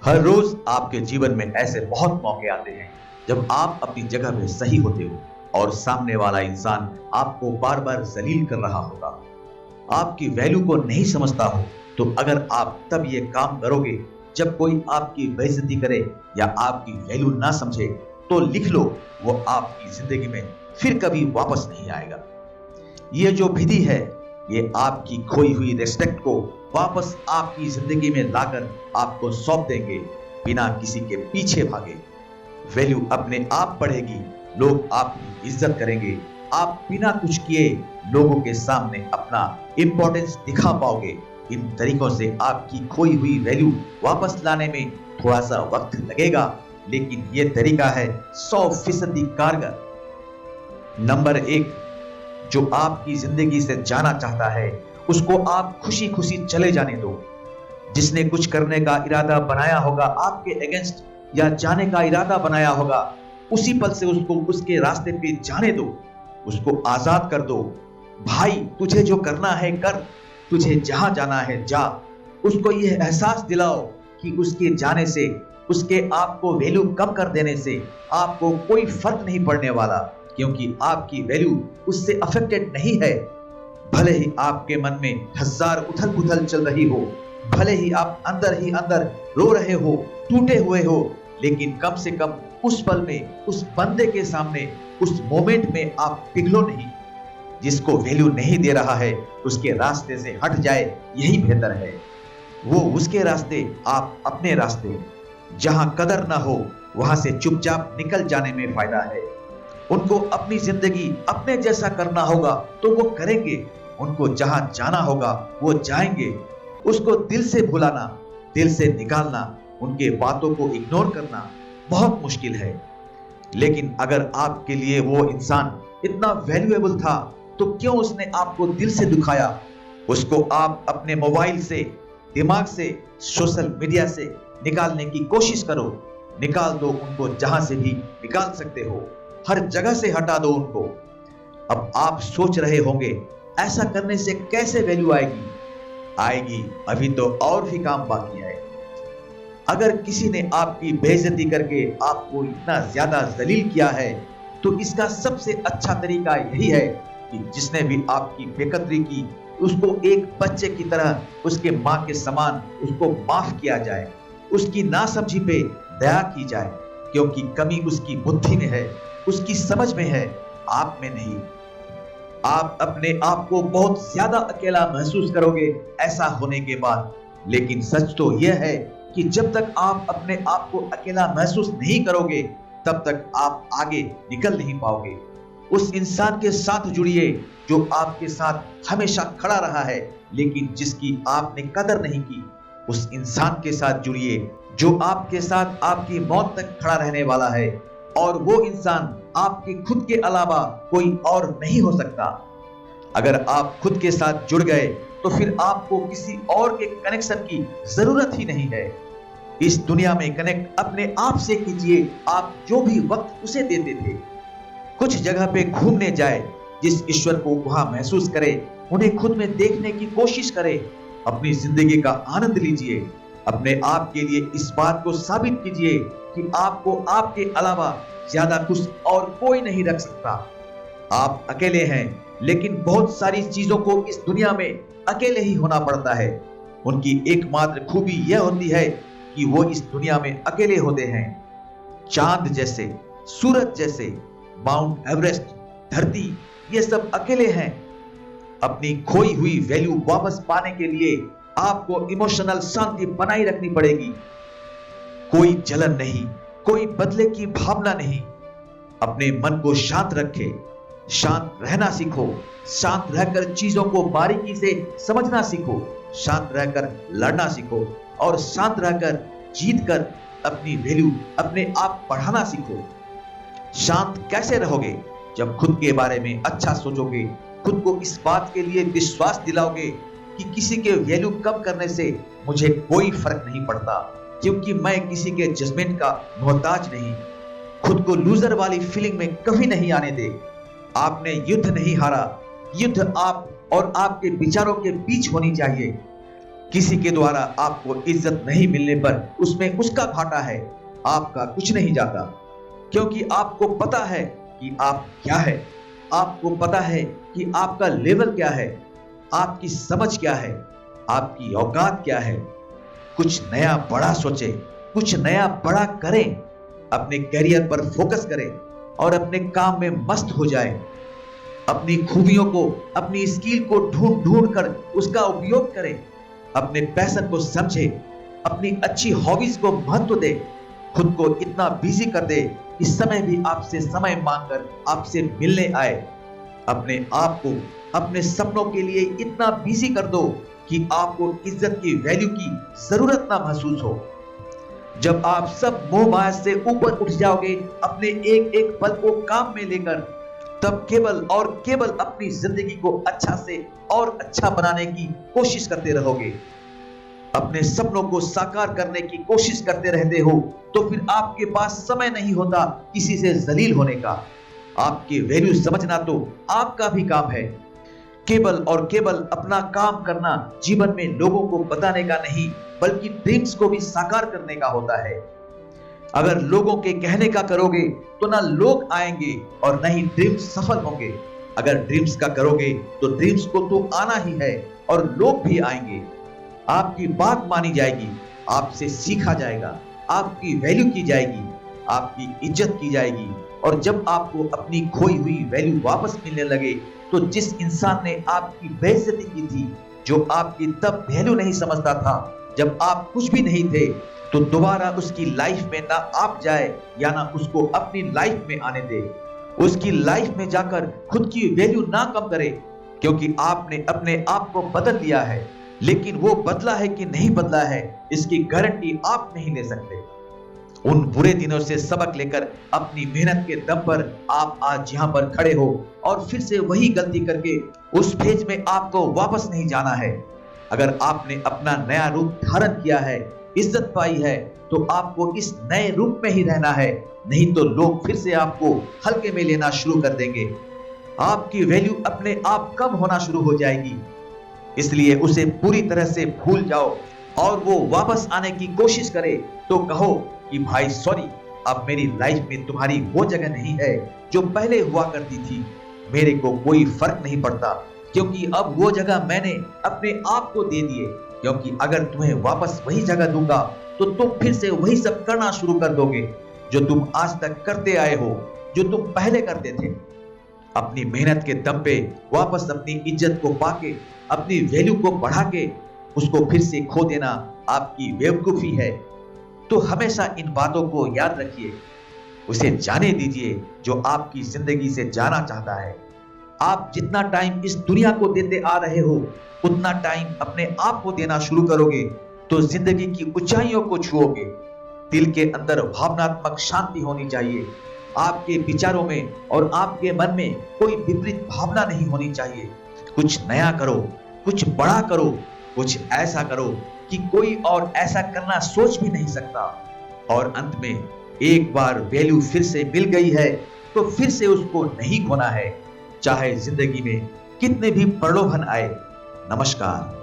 हर रोज आपके जीवन में ऐसे बहुत मौके आते हैं जब आप अपनी जगह पे सही होते हो और सामने वाला इंसान आपको बार बार जलील कर रहा होगा, आपकी वैल्यू को नहीं समझता हो। तो अगर आप तब ये काम करोगे जब कोई आपकी बेइज्जती करे या आपकी वैल्यू ना समझे, तो लिख लो, वो आपकी जिंदगी में फिर कभी वापस नहीं आएगा। ये जो विधि है, ये आपकी खोई हुई रिस्पेक्ट को वापस आपकी जिंदगी में लाकर आपको सौंप देंगे, बिना किसी के पीछे भागे। वैल्यू अपने आप बढ़ेगी, लोग आपकी इज्जत करेंगे। आप बिना कुछ किए लोगों के सामने अपना इंपॉर्टेंस दिखा पाओगे। इन तरीकों से आपकी खोई हुई वैल्यू वापस लाने में थोड़ा सा वक्त लगेगा, लेकिन यह तरीका है 100% कारगर। नंबर 1, जो आपकी जिंदगी से जाना चाहता है उसको आप खुशी खुशी चले जाने दो। जिसने कुछ करने का इरादा बनाया होगा आपके अगेंस्ट या जाने का इरादा बनाया होगा, उसी पल से उसको उसके रास्ते पे जाने दो, उसको आजाद कर दो। भाई, तुझे जो करना है कर, तुझे जहां जाना है जा। उसको यह एहसास दिलाओ कि उसके जाने से, उसके आपको वैल्यू कम कर देने से आपको कोई फर्क नहीं पड़ने वाला, क्योंकि आपकी वैल्यू उससे अफेक्टेड नहीं है। भले ही आपके मन में हजार उथल पुथल चल रही हो, भले ही आप अंदर ही अंदर रो रहे हो, टूटे हुए हो, लेकिन कम से कम उस पल में, उस बंदे के सामने, उस मोमेंट में आप पिघलो नहीं। जिसको वैल्यू नहीं दे रहा है उसके रास्ते से हट जाए, यही बेहतर है। वो उसके रास्ते, आप अपने रास्ते। जहां कदर ना हो वहां से चुपचाप निकल जाने में फायदा है। उनको अपनी जिंदगी अपने जैसा करना होगा तो वो करेंगे, उनको जहां जाना होगा वो जाएंगे। उसको दिल से भुलाना, दिल से निकालना, उनके बातों को इग्नोर करना बहुत मुश्किल है। लेकिन अगर आपके लिए वो इंसान इतना वैल्यूएबल था, तो क्यों उसने आपको दिल से दुखाया? उसको आप अपने मोबाइल से, दिमाग से, सोशल मीडिया से निकालने की कोशिश करो। निकाल दो उनको, जहां से भी निकाल सकते हो, हर जगह से हटा दो उनको। अब आप सोच रहे होंगे, ऐसा करने से कैसे वैल्यू आएगी? आएगी, अभी तो और भी काम बाकी है। अगर किसी ने आपकी बेइज्जती करके आपको इतना ज्यादा जलील किया है, तो इसका सबसे अच्छा तरीका यही है कि जिसने भी आपकी बेकदरी की, उसको एक बच्चे की तरह, उसके मां के समान उसको माफ किया जाए। उसकी नासमझी पे दया की जाए, क्योंकि कमी उसकी बुद्धि में है, उसकी समझ में है, आप में नहीं। आप अपने आप को बहुत ज्यादा अकेला महसूस करोगे ऐसा होने के बाद, लेकिन सच तो यह है कि जब तक आप अपने आप को अकेला महसूस नहीं करोगे, तब तक आप आगे निकल नहीं पाओगे। उस इंसान के साथ जुड़िए जो आपके साथ हमेशा खड़ा रहा है, लेकिन जिसकी आपने कदर नहीं की। उस इंसान के साथ जुड़िए जो आपके साथ आपकी मौत तक खड़ा रहने वाला है, और वो इंसान आपके खुद के अलावा कोई और नहीं हो सकता। अगर आप खुद के साथ जुड़ गए तो फिर आपको किसी और के कनेक्शन की जरूरत ही नहीं है। इस दुनिया में कनेक्ट अपने आप से कीजिए, आप जो भी वक्त उसे देते थे। कुछ जगह पे घूमने जाए, जिस ईश्वर को वहां महसूस करे, उन्हें खुद में देखने की कोशिश करे। अपनी जिंदगी का आनंद लीजिए। अपने आप के लिए इस बात को साबित कीजिए कि आपको आपके अलावा ज्यादा खुश और कोई नहीं रख सकता। आप अकेले हैं, लेकिन बहुत सारी चीजों को इस दुनिया में अकेले ही होना पड़ता है। उनकी एकमात्र खूबी यह होती है कि वो इस दुनिया में अकेले होते हैं। चांद जैसे, सूरज जैसे, माउंट एवरेस्ट, धरती, ये सब अकेले हैं। अपनी खोई हुई वैल्यू वापस पाने के लिए आपको इमोशनल शांति बनाई रखनी पड़ेगी। कोई जलन नहीं, कोई बदले की भावना नहीं। अपने मन को शांत रखें, शांत रहना सीखो। शांत रहकर चीजों को बारीकी से समझना सीखो। शांत रहकर लड़ना सीखो, और शांत रहकर जीत कर अपनी वैल्यू अपने आप बढ़ाना सीखो। शांत कैसे रहोगे? जब खुद के बारे में अच्छा सोचोगे, खुद को इस बात के लिए विश्वास दिलाओगे कि किसी के वैल्यू कम करने से मुझे कोई फर्क नहीं पड़ता, क्योंकि मैं किसी के जजमेंट का मोहताज नहीं। खुद को लूजर वाली फीलिंग में कभी नहीं आने दे। आपने युद्ध नहीं हारा, युद्ध आप और आपके विचारों के बीच होनी चाहिए। किसी के द्वारा आपको इज्जत नहीं मिलने पर उसमें उसका घाटा है, आपका कुछ नहीं जाता, क्योंकि आपको पता है कि आप क्या है, आपको पता है कि आपका लेवल क्या है, आपकी समझ क्या है, आपकी औकात क्या है। कुछ नया बड़ा सोचें, कुछ नया बड़ा करें, अपने करियर पर फोकस करें और अपने काम में मस्त हो जाएं। अपनी खूबियों को, अपनी स्किल को ढूंढ ढूंढ कर उसका उपयोग करें। अपने पैशन को समझें, अपनी अच्छी हॉबीज को महत्व दें। खुद को इतना बिजी कर दे कि समय भी आपसे समय मांगकर आपसे मिलने आए। अपने आप को अपने सपनों के लिए इतना बिजी कर दो कि आपको इज्जत की वैल्यू की जरूरत ना महसूस हो। जब आप सब मोह माया से ऊपर उठ जाओगे, अपने एक एक पल को काम में लेकर, तब केवल और केवल अपनी जिंदगी को अच्छा से और अच्छा बनाने की कोशिश करते रहोगे। अपने सपनों को साकार करने की कोशिश करते रहते हो तो फिर आपके पास समय नहीं होता किसी से जलील होने का। आपकी वैल्यू समझना तो आपका भी काम है। केवल और केवल अपना काम करना जीवन में लोगों को बताने का नहीं, बल्कि ड्रीम्स को भी साकार करने का होता है। अगर लोगों के कहने का करोगे तो ना लोग आएंगे और ना ही ड्रीम्स सफल होंगे। अगर ड्रीम्स का करोगे तो ड्रीम्स को तो आना ही है और लोग भी आएंगे। आपकी बात मानी जाएगी, आपसे सीखा जाएगा, आपकी वैल्यू की जाएगी, आपकी इज्जत की जाएगी। और जब आपको अपनी खोई हुई वैल्यू वापस मिलने लगे तो जिस इंसान ने आपकी बेइज्जती की थी, जो आपकी तब वैल्यू नहीं समझता था जब आप कुछ भी नहीं थे, तो दोबारा उसकी लाइफ में ना आप जाए या ना उसको अपनी लाइफ में आने दे। उसकी लाइफ में जाकर खुद की वैल्यू ना कम करे, क्योंकि आपने अपने आप को बदल लिया है। लेकिन वो बदला है कि नहीं बदला है, इसकी गारंटी आप नहीं ले सकते। उन बुरे दिनों से सबक लेकर अपनी मेहनत के दम पर आप आज यहाँ पर खड़े हो और फिर से वही गलती करके उस फेज में आपको वापस नहीं जाना है। अगर आपने अपना नया रूप धारण किया है, इज्जत पाई है, तो आपको इस नए रूप में ही रहना है, नहीं तो लोग फिर से आपको हल्के में लेना शुरू कर देंगे। आपकी वैल्यू अपने आप कम होना शुरू हो जाएगी। इसलिए उसे पूरी तरह से भूल जाओ और वो वापस आने की कोशिश करे तो कहो कि भाई सॉरी, अब मेरी लाइफ में तुम्हारी वो जगह नहीं है जो पहले हुआ करती थी। मेरे को कोई फर्क नहीं पड़ता, क्योंकि अब वो जगह मैंने अपने आप को दे दिए। क्योंकि अगर तुम्हें वापस वही जगह दूंगा तो तुम फिर से वही सब करना शुरू कर दोगे जो तुम आज तक करते आए हो, जो तुम पहले करते थे। अपनी मेहनत के दम पे वापस अपनी इज्जत को पाके, अपनी वैल्यू को बढ़ा के उसको फिर से खो देना आपकी बेवकूफी है। तो हमेशा इन बातों को याद रखिए। उसे जाने दीजिए जो आपकी जिंदगी से जाना चाहता है। आप जितना टाइम इस दुनिया को देते आ रहे हो, उतना टाइम अपने आप को देना शुरू करोगे तो जिंदगी की ऊंचाइयों को छुओगे। दिल के अंदर भावनात्मक शांति होनी चाहिए। आपके विचारों में और आपके मन में कोई विपरीत भावना नहीं होनी चाहिए। कुछ नया करो, कुछ बड़ा करो, कुछ ऐसा करो कि कोई और ऐसा करना सोच भी नहीं सकता। और अंत में एक बार वैल्यू फिर से मिल गई है तो फिर से उसको नहीं खोना है, चाहे जिंदगी में कितने भी प्रलोभन आए। नमस्कार।